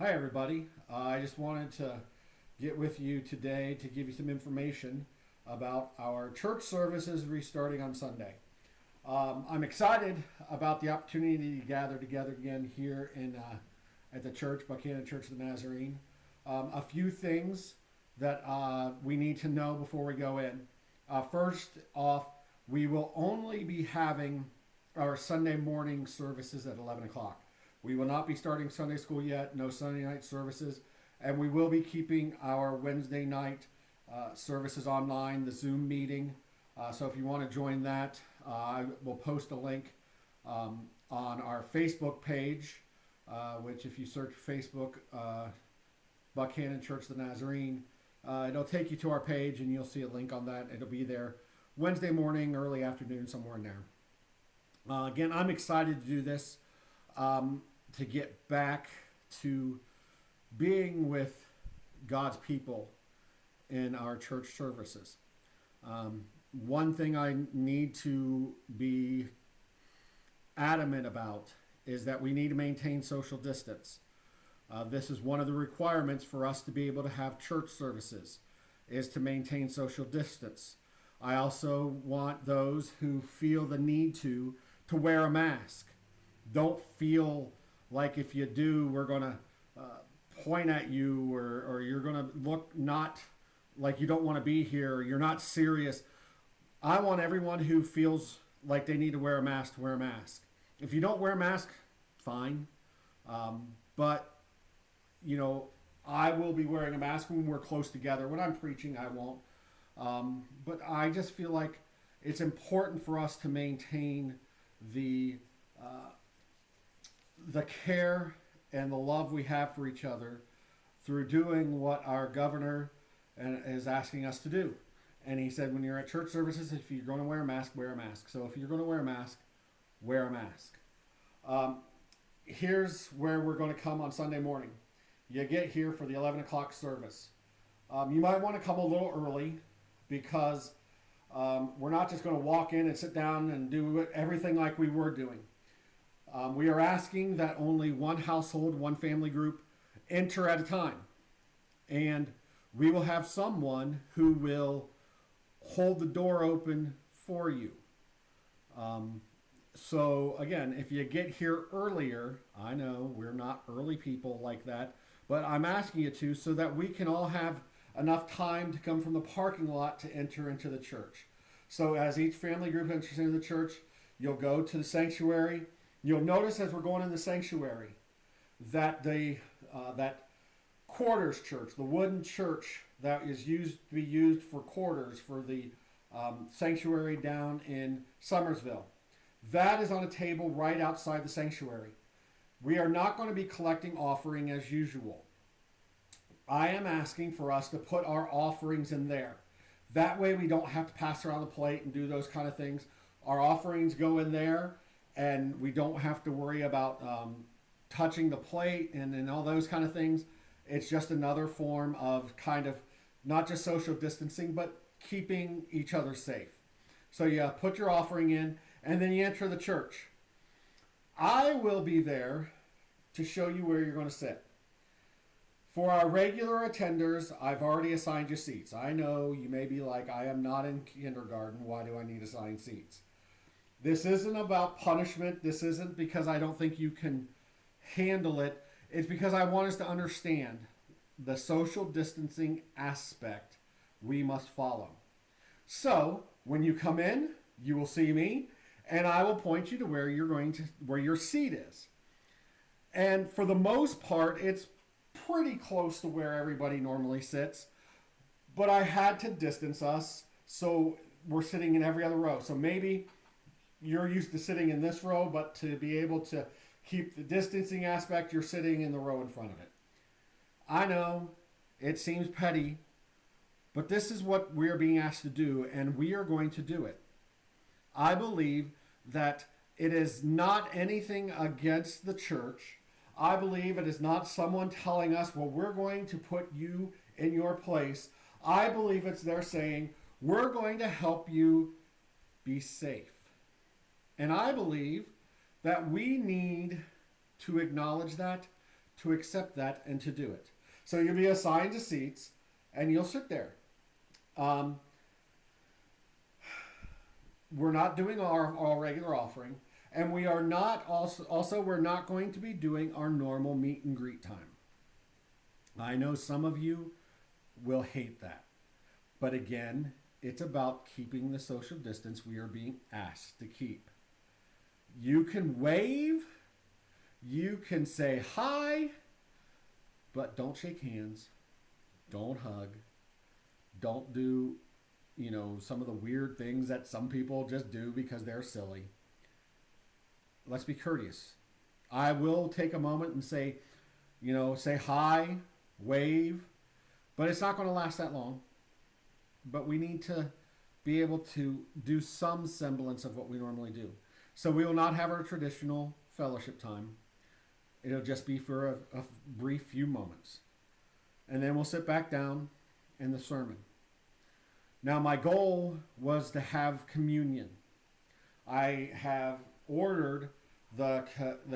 Hi, everybody. I just wanted to get with you today to give you some information about our church services restarting on Sunday. I'm excited about the opportunity to gather together again here at the church, Buchanan Church of the Nazarene. A few things that we need to know before we go in. First off, we will only be having our Sunday morning services at 11 o'clock. We will not be starting Sunday school yet, no Sunday night services, and we will be keeping our Wednesday night services online, the Zoom meeting. So if you want to join that, I will post a link on our Facebook page, which if you search Facebook, Buchanan Church of the Nazarene, it'll take you to our page and you'll see a link on that. It'll be there Wednesday morning, early afternoon, somewhere in there. Again, I'm excited to do this, to get back to being with God's people in our church services. One thing I need to be adamant about is that we need to maintain social distance. This is one of the requirements for us to be able to have church services, is to maintain social distance. I also want those who feel the need to wear a mask. Don't feel like if you do, we're going to point at you, or you're going to look not like you don't want to be here, or you're not serious. I want everyone who feels like they need to wear a mask to wear a mask. If you don't wear a mask, fine. But, I will be wearing a mask when we're close together. When I'm preaching, I won't. But I just feel like it's important for us to maintain the care and the love we have for each other through doing what our governor is asking us to do. And he said, when you're at church services, if you're going to wear a mask, wear a mask. So if you're going to wear a mask, wear a mask. Here's where we're going to come on Sunday morning. You get here for the 11 o'clock service. You might want to come a little early because we're not just going to walk in and sit down and do everything like we were doing. We are asking that only one household, one family group enter at a time. And we will have someone who will hold the door open for you. So again, if you get here earlier, I know we're not early people like that, but I'm asking you to so that we can all have enough time to come from the parking lot to enter into the church. So as each family group enters into the church, you'll go to the sanctuary. You'll notice as we're going in the sanctuary that that quarters church, the wooden church that is used to be used for quarters for the sanctuary down in Summersville, that is on a table right outside the sanctuary. We are not going to be collecting offering as usual. I am asking for us to put our offerings in there. That way we don't have to pass around the plate and do those kind of things. Our offerings go in there, and we don't have to worry about touching the plate and all those kind of things. It's just another form of kind of not just social distancing, but keeping each other safe. So you put your offering in, and then you enter the church. I will be there to show you where you're going to sit. For our regular attenders, I've already assigned you seats. I know you may be like, I am not in kindergarten. Why do I need assigned seats? This isn't about punishment. This isn't because I don't think you can handle it. It's because I want us to understand the social distancing aspect we must follow. So when you come in, you will see me, and I will point you to where where your seat is. And for the most part, it's pretty close to where everybody normally sits. But I had to distance us, so we're sitting in every other row. So maybe you're used to sitting in this row, but to be able to keep the distancing aspect, you're sitting in the row in front of it. I know it seems petty, but this is what we're being asked to do, and we are going to do it. I believe that it is not anything against the church. I believe it is not someone telling us, well, we're going to put you in your place. I believe it's they're saying, we're going to help you be safe. And I believe that we need to acknowledge that, to accept that and to do it. So you'll be assigned to seats and you'll sit there. Um, we're not doing our regular offering, and we are not also we're not going to be doing our normal meet and greet time. I know some of you will hate that. But again, it's about keeping the social distance we are being asked to keep. You can wave, you can say hi, but don't shake hands, don't hug, don't do, some of the weird things that some people just do because they're silly. Let's be courteous. I will take a moment and say hi, wave, but it's not going to last that long. But we need to be able to do some semblance of what we normally do. So we will not have our traditional fellowship time. It'll just be for a brief few moments. And then we'll sit back down in the sermon. Now, my goal was to have communion. I have ordered the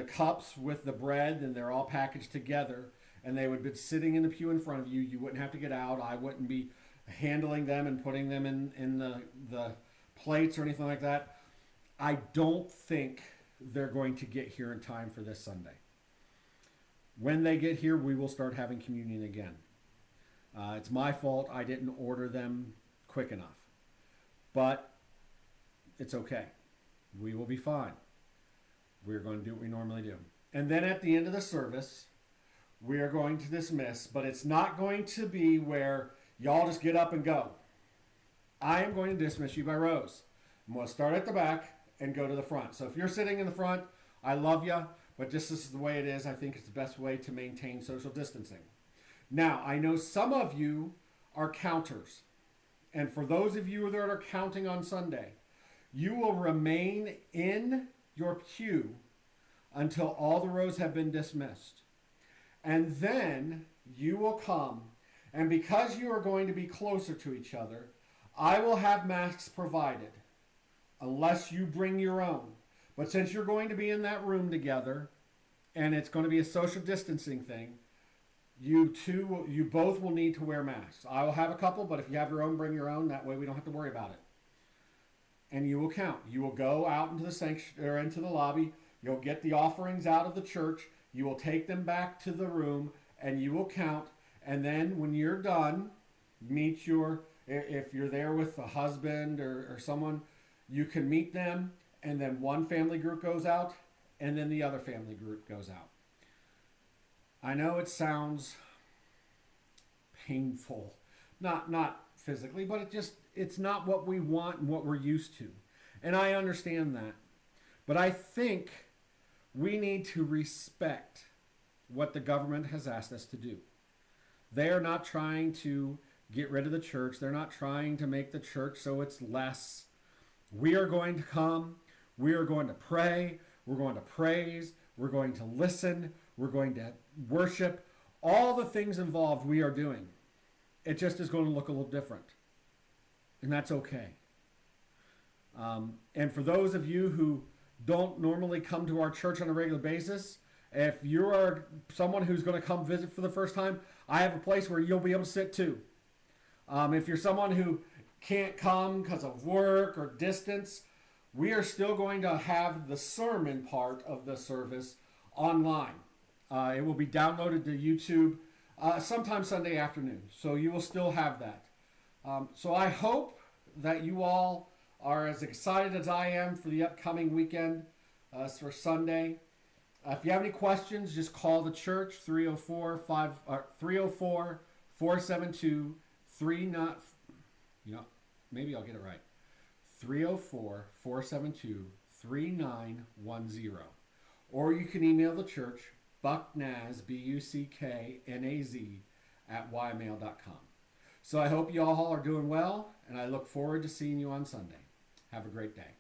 cups with the bread, and they're all packaged together. And they would be sitting in the pew in front of you. You wouldn't have to get out. I wouldn't be handling them and putting them in the plates or anything like that. I don't think they're going to get here in time for this Sunday. When they get here, we will start having communion again. It's my fault I didn't order them quick enough. But it's okay. We will be fine. We're going to do what we normally do. And then at the end of the service, we are going to dismiss, but it's not going to be where y'all just get up and go. I am going to dismiss you by rows. I'm going to start at the back and go to the front. So if you're sitting in the front, I love you, but just this is the way it is. I think it's the best way to maintain social distancing. Now, I know some of you are counters. And for those of you that are counting on Sunday, you will remain in your pew until all the rows have been dismissed. And then you will come, and because you are going to be closer to each other, I will have masks provided, unless you bring your own. But since you're going to be in that room together, and it's going to be a social distancing thing, you both will need to wear masks. I will have a couple, but if you have your own, bring your own. That way we don't have to worry about it. And you will count. You will go out into the sanctuary or into the lobby. You'll get the offerings out of the church. You will take them back to the room, and you will count. And then when you're done, if you're there with a husband or someone, you can meet them, and then one family group goes out, and then the other family group goes out. I know it sounds painful, not physically, but it's not what we want and what we're used to. And I understand that. But I think we need to respect what the government has asked us to do. They are not trying to get rid of the church. They're not trying to make the church so it's less. We are going to come. We are going to pray. We're going to praise. We're going to listen. We're going to worship. All the things involved we are doing. It just is going to look a little different. And that's okay. And for those of you who don't normally come to our church on a regular basis, if you are someone who's going to come visit for the first time, I have a place where you'll be able to sit too. If you're someone who can't come because of work or distance, we are still going to have the sermon part of the service online. It will be downloaded to YouTube sometime Sunday afternoon. So you will still have that. So I hope that you all are as excited as I am for the upcoming weekend for Sunday. If you have any questions, just call the church, 304-472-3910. Maybe I'll get it right. 304-472-3910. Or you can email the church, Bucknaz, BUCKNAZ, @ymail.com. So I hope you all are doing well, and I look forward to seeing you on Sunday. Have a great day.